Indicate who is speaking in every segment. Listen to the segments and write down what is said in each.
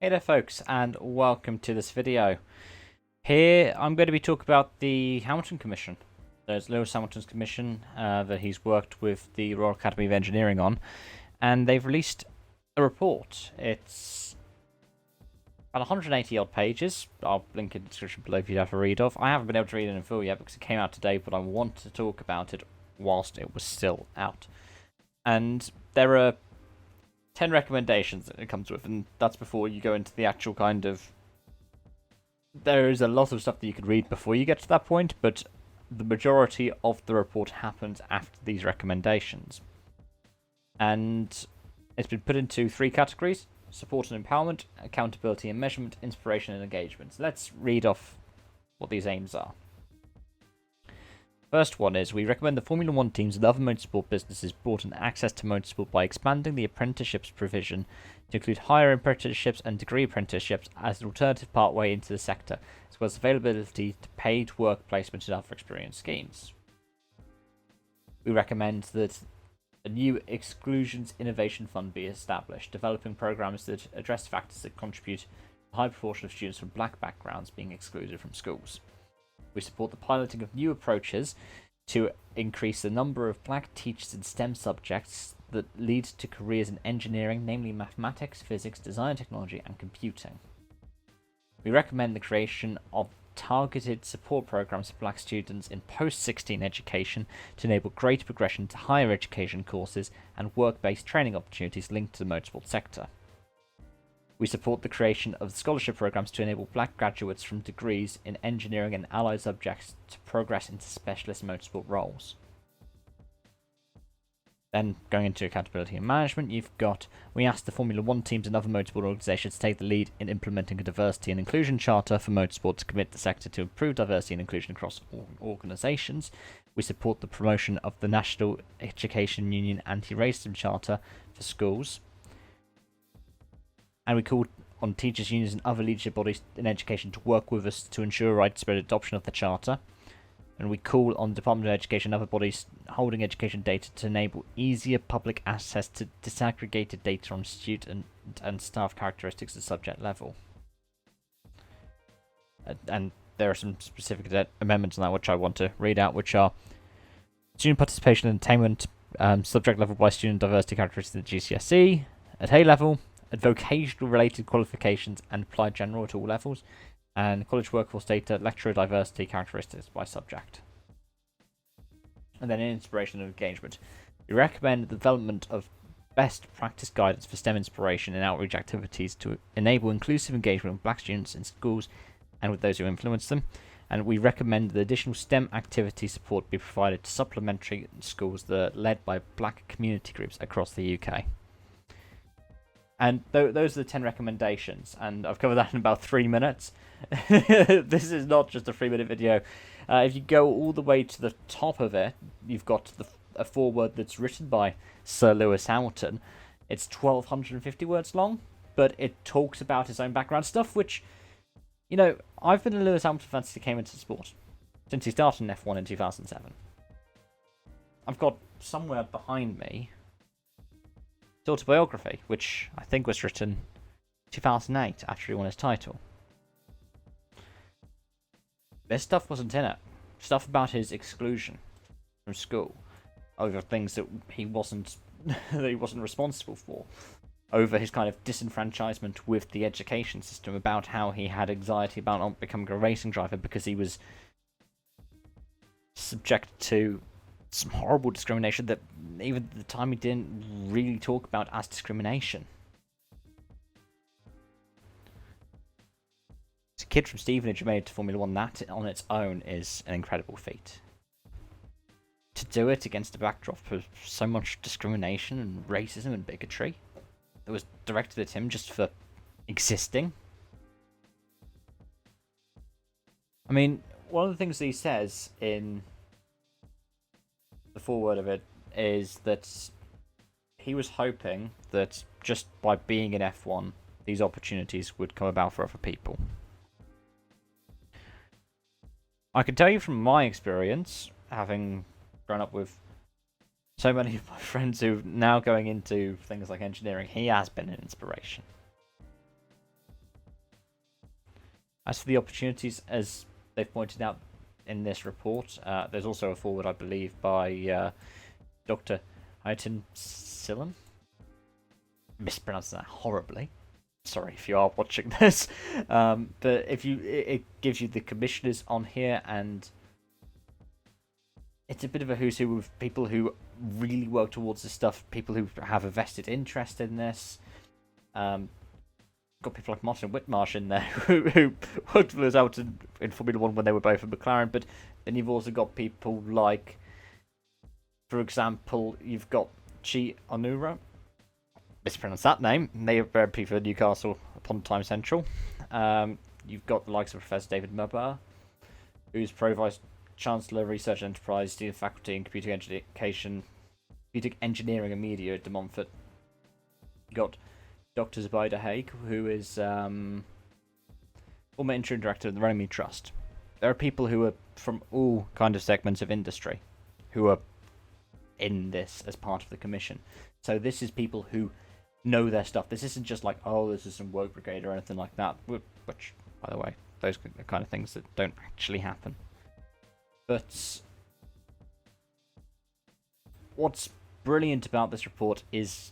Speaker 1: Hey there folks, and welcome to this video. Here I'm going to be talking about the Hamilton Commission. There's Lewis Hamilton's commission that he's worked with the Royal Academy of Engineering on, and they've released a report. It's about 180 odd pages. I'll link in the description below if you'd have a read of. I haven't been able to read it in full yet because it came out today, but I want to talk about it whilst it was still out. And there are 10 recommendations that it comes with, and that's before you go into the actual kind of... There is a lot of stuff that you could read before you get to that point, but the majority of the report happens after these recommendations. And it's been put into 3 categories: support and empowerment, accountability and measurement, inspiration and engagement. So let's read off what these aims are. First one is, we recommend the Formula 1 teams and other motorsport businesses broaden access to motorsport by expanding the apprenticeships provision to include higher apprenticeships and degree apprenticeships as an alternative pathway into the sector, as well as availability to paid work placement and other experience schemes. We recommend that a new Exclusions Innovation Fund be established, developing programs that address factors that contribute to a high proportion of students from black backgrounds being excluded from schools. We support the piloting of new approaches to increase the number of black teachers in STEM subjects that lead to careers in engineering, namely mathematics, physics, design, technology, and computing. We recommend the creation of targeted support programs for black students in post-16 education to enable greater progression to higher education courses and work-based training opportunities linked to the motorsport sector. We support the creation of scholarship programs to enable black graduates from degrees in engineering and allied subjects to progress into specialist motorsport roles. Then, going into accountability and management, you've got, we ask the Formula 1 teams and other motorsport organisations to take the lead in implementing a diversity and inclusion charter for motorsport to commit the sector to improve diversity and inclusion across all organisations. We support the promotion of the National Education Union Anti-Racism Charter for schools. And we call on teachers' unions and other leadership bodies in education to work with us to ensure widespread adoption of the Charter. And we call on the Department of Education and other bodies holding education data to enable easier public access to disaggregated data on student and staff characteristics at subject level. And there are some specific amendments on that which I want to read out, which are student participation and attainment, subject level by student diversity characteristics at GCSE, at A level, at vocational related qualifications and applied general at all levels, and college workforce data, lecturer diversity characteristics by subject. And then in inspiration and engagement, we recommend the development of best practice guidance for STEM inspiration and outreach activities to enable inclusive engagement with black students in schools and with those who influence them. And we recommend that additional STEM activity support be provided to supplementary schools that are led by black community groups across the UK. And those are the 10 recommendations, and I've covered that in about 3 minutes. This is not just a 3-minute video. If you go all the way to the top of it, you've got a foreword that's written by Sir Lewis Hamilton. It's 1,250 words long, but it talks about his own background stuff, which, you know, I've been a Lewis Hamilton fan since he came into sport, since he started in F1 in 2007. I've got somewhere behind me his autobiography, which I think was written 2008 after he won his title. This stuff wasn't in it. Stuff about his exclusion from school over things that he wasn't responsible for, over his kind of disenfranchisement with the education system, about how he had anxiety about not becoming a racing driver because he was subject to some horrible discrimination that even at the time he didn't really talk about as discrimination. As a kid from Stevenage who made it to Formula 1, that on its own is an incredible feat. To do it against a backdrop of so much discrimination and racism and bigotry that was directed at him just for existing. I mean, one of the things that he says in the foreword of it is that he was hoping that just by being in F1, these opportunities would come about for other people. I can tell you from my experience, having grown up with so many of my friends who are now going into things like engineering, he has been an inspiration. As for the opportunities, as they've pointed out in this report, there's also a forward, I believe, by Dr. Ayton Sillam. Mispronouncing that horribly. Sorry if you are watching this. But it gives you the commissioners on here, and it's a bit of a who's who of people who really work towards this stuff, people who have a vested interest in this. Got people like Martin Whitmarsh in there who worked with us out in Formula One when they were both in McLaren, but then you've also got people like, for example, you've got Chi Onura. Mispronounce that name. They are very for Newcastle upon Time Central. You've got the likes of Professor David Murbar, who's Pro Vice Chancellor, Research Enterprise, Student Faculty in Computer Engineering and Media at De Montfort. You've got Dr. Zubaida Haig, who is former interim director of the Runnymede Trust. There are people who are from all kind of segments of industry who are in this as part of the commission. So this is people who know their stuff. This isn't just like, oh, this is some woke brigade or anything like that, which, by the way, those are the kind of things that don't actually happen. But what's brilliant about this report is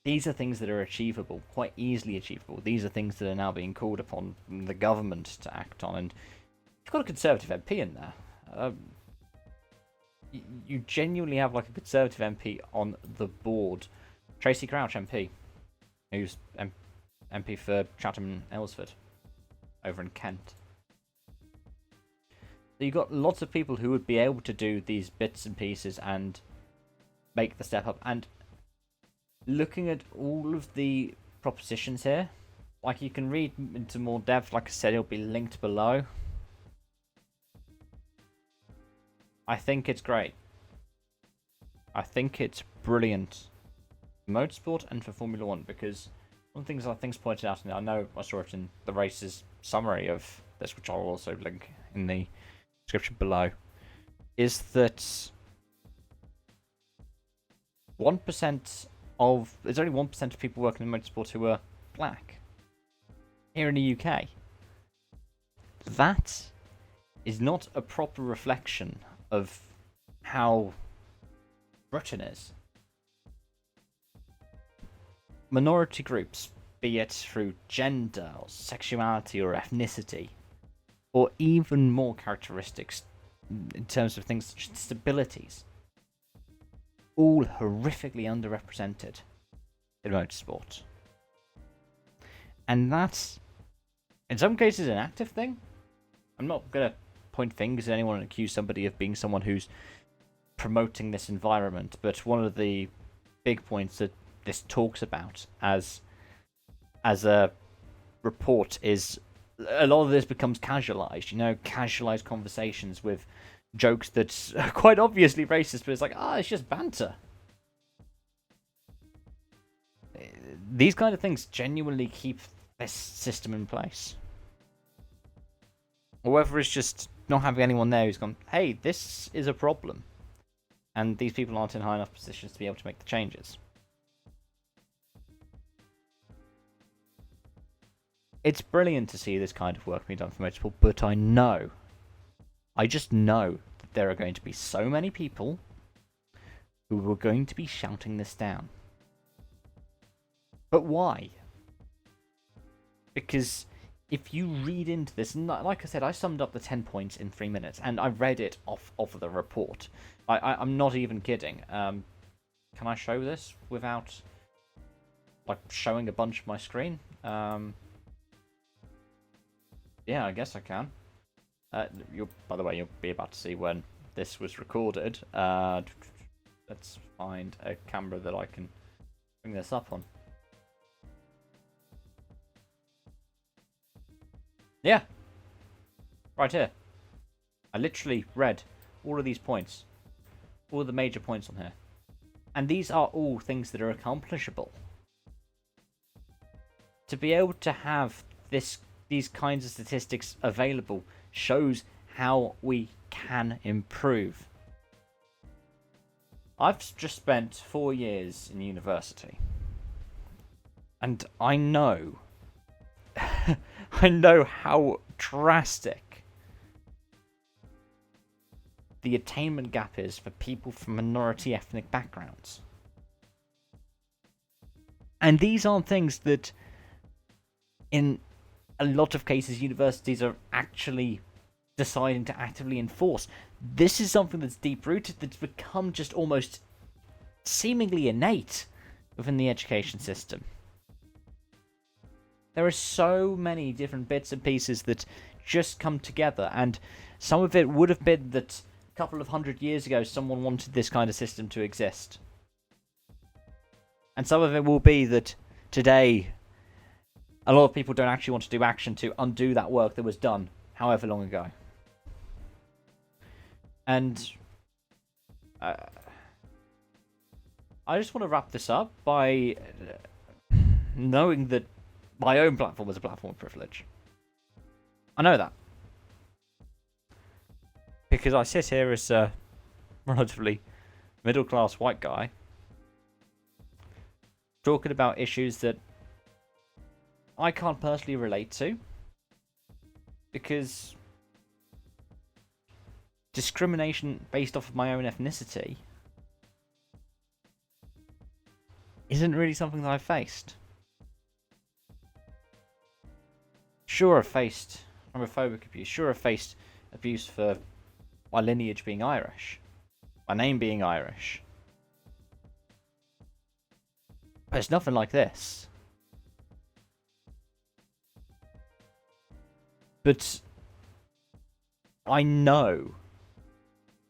Speaker 1: these are things that are achievable, quite easily achievable. These are things that are now being called upon the government to act on, and you've got a Conservative MP in there. You genuinely have like a Conservative MP on the board. Tracy Crouch MP, who's MP for Chatham and Aylesford over in Kent. So you've got lots of people who would be able to do these bits and pieces and make the step up. And looking at all of the propositions here, like you can read into more depth, like I said, it'll be linked below. I think it's great. I think it's brilliant for motorsport and for Formula One, because one of the things I think's pointed out, and I know I saw it in the race's summary of this, which I'll also link in the description below, is that 1% of there's only 1% of people working in motorsport who are black here in the UK. That is not a proper reflection of how Britain is. Minority groups, be it through gender or sexuality or ethnicity, or even more characteristics in terms of things such as disabilities, all horrifically underrepresented in motorsport. And that's, in some cases, an active thing. I'm not going to point fingers at anyone and accuse somebody of being someone who's promoting this environment, but one of the big points that this talks about as a report is a lot of this becomes casualized, casualized conversations with jokes that are quite obviously racist, but it's like, it's just banter. These kind of things genuinely keep this system in place. Or whether it's just not having anyone there who's gone, hey, this is a problem, and these people aren't in high enough positions to be able to make the changes. It's brilliant to see this kind of work being done for motorsport, but I just know that there are going to be so many people who are going to be shouting this down. But why? Because if you read into this, and like I said, I summed up the 10 points in 3 minutes, and I read it off of the report. I'm not even kidding. Can I show this without showing a bunch of my screen? Yeah, I guess I can. By the way, you'll be about to see when this was recorded. Let's find a camera that I can bring this up on. Yeah, right here. I literally read all of these points, all of the major points on here, and these are all things that are accomplishable. To be able to have these kinds of statistics available shows how we can improve. I've just spent 4 years in university, and I know I know how drastic the attainment gap is for people from minority ethnic backgrounds. And these aren't things that, in a lot of cases, universities are actually deciding to actively enforce. This is something that's deep-rooted, that's become just almost seemingly innate within the education system. There are so many different bits and pieces that just come together, and some of it would have been that a couple of 100 years ago someone wanted this kind of system to exist. And some of it will be that today a lot of people don't actually want to do action to undo that work that was done however long ago. And I just want to wrap this up by knowing that my own platform is a platform of privilege. I know that. Because I sit here as a relatively middle-class white guy talking about issues that I can't personally relate to, because discrimination based off of my own ethnicity isn't really something that I've faced. Sure, I've faced homophobic abuse. Sure, I've faced abuse for my lineage being Irish, my name being Irish. But it's nothing like this. But I know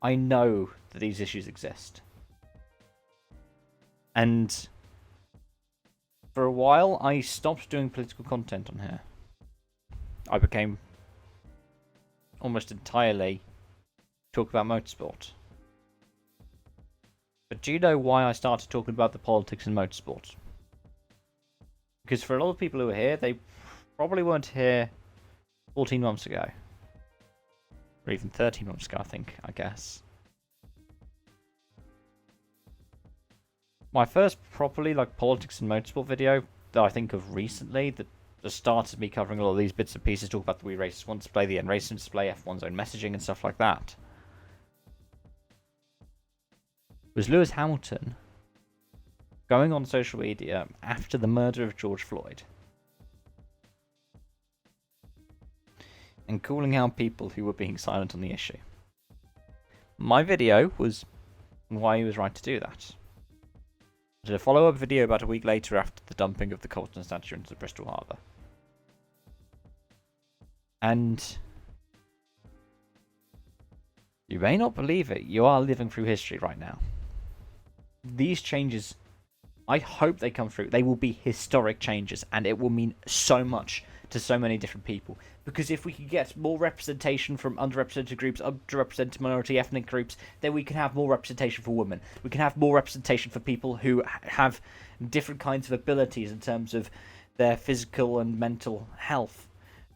Speaker 1: that these issues exist. And for a while, I stopped doing political content on here. I became almost entirely talk about motorsport. But do you know why I started talking about the politics in motorsport? Because for a lot of people who are here, they probably weren't here 14 months ago. Or even 13 months ago, I guess. My first properly politics and motorsport video that I think of recently, that just started me covering a lot of these bits and pieces, talk about the We Racers 1 display, the N Racing display, F1's own messaging and stuff like that, was Lewis Hamilton going on social media after the murder of George Floyd and calling out people who were being silent on the issue. My video was why he was right to do that. I did a follow-up video about a week later after the dumping of the Colston statue into the Bristol Harbour. And you may not believe it, you are living through history right now. These changes, I hope they come through. They will be historic changes, and it will mean so much to so many different people. Because if we can get more representation from underrepresented groups, underrepresented minority ethnic groups, then we can have more representation for women. We can have more representation for people who have different kinds of abilities in terms of their physical and mental health.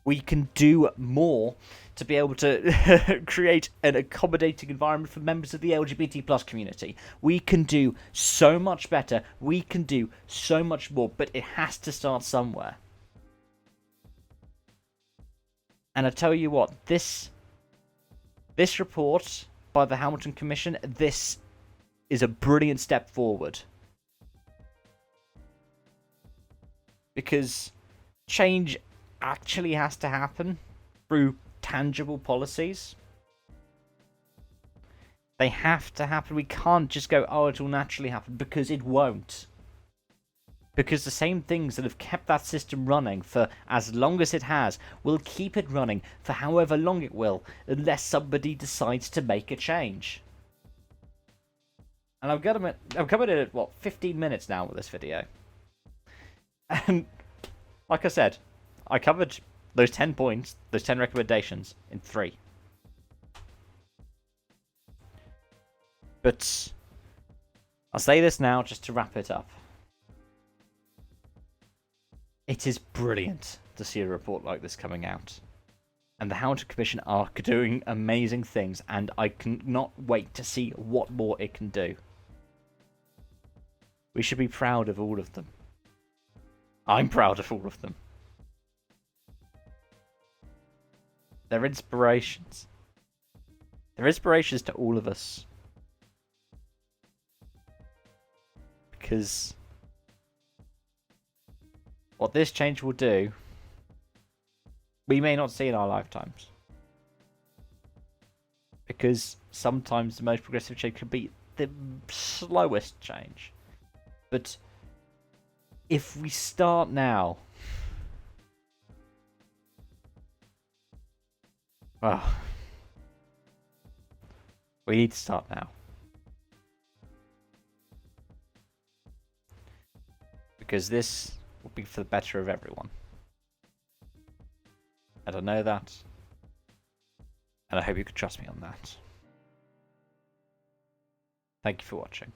Speaker 1: We can do more to be able to create an accommodating environment for members of the LGBT plus community. We can do so much better. We can do so much more, but it has to start somewhere. And I tell you what, this report by the Hamilton Commission, this is a brilliant step forward. Because change actually has to happen through tangible policies. They have to happen. We can't just go, oh, it will naturally happen, because it won't. Because the same things that have kept that system running for as long as it has will keep it running for however long it will, unless somebody decides to make a change. And I'm coming in at, 15 minutes now with this video. And like I said, I covered those 10 points, those 10 recommendations in 3. But I'll say this now just to wrap it up. It is brilliant to see a report like this coming out. And the Hamilton Commission are doing amazing things, and I cannot wait to see what more it can do. We should be proud of all of them. I'm proud of all of them. They're inspirations. They're inspirations to all of us. Because what this change will do, we may not see in our lifetimes. Because sometimes the most progressive change can be the slowest change. But if we start now, well, we need to start now. Because this will be for the better of everyone. And I know that. And I hope you can trust me on that. Thank you for watching.